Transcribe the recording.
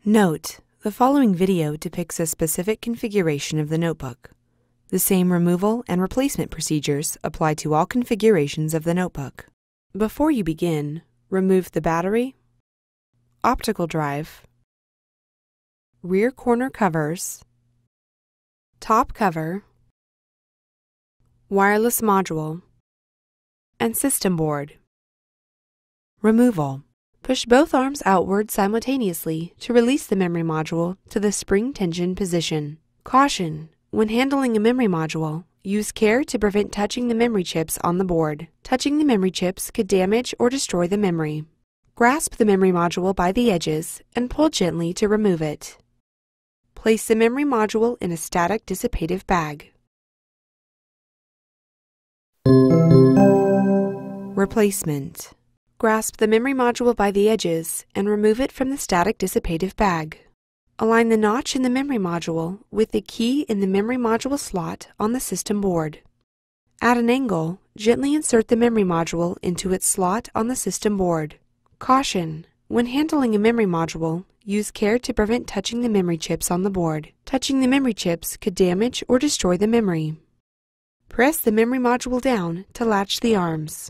Note: the following video depicts a specific configuration of the notebook. The same removal and replacement procedures apply to all configurations of the notebook. Before you begin, remove the battery, optical drive, rear corner covers, top cover, wireless module, and system board. Removal. Push both arms outward simultaneously to release the memory module to the spring tension position. Caution: when handling a memory module, use care to prevent touching the memory chips on the board. Touching the memory chips could damage or destroy the memory. Grasp the memory module by the edges and pull gently to remove it. Place the memory module in a static dissipative bag. Replacement. Grasp the memory module by the edges and remove it from the static dissipative bag. Align the notch in the memory module with the key in the memory module slot on the system board. At an angle, gently insert the memory module into its slot on the system board. Caution: when handling a memory module, use care to prevent touching the memory chips on the board. Touching the memory chips could damage or destroy the memory. Press the memory module down to latch the arms.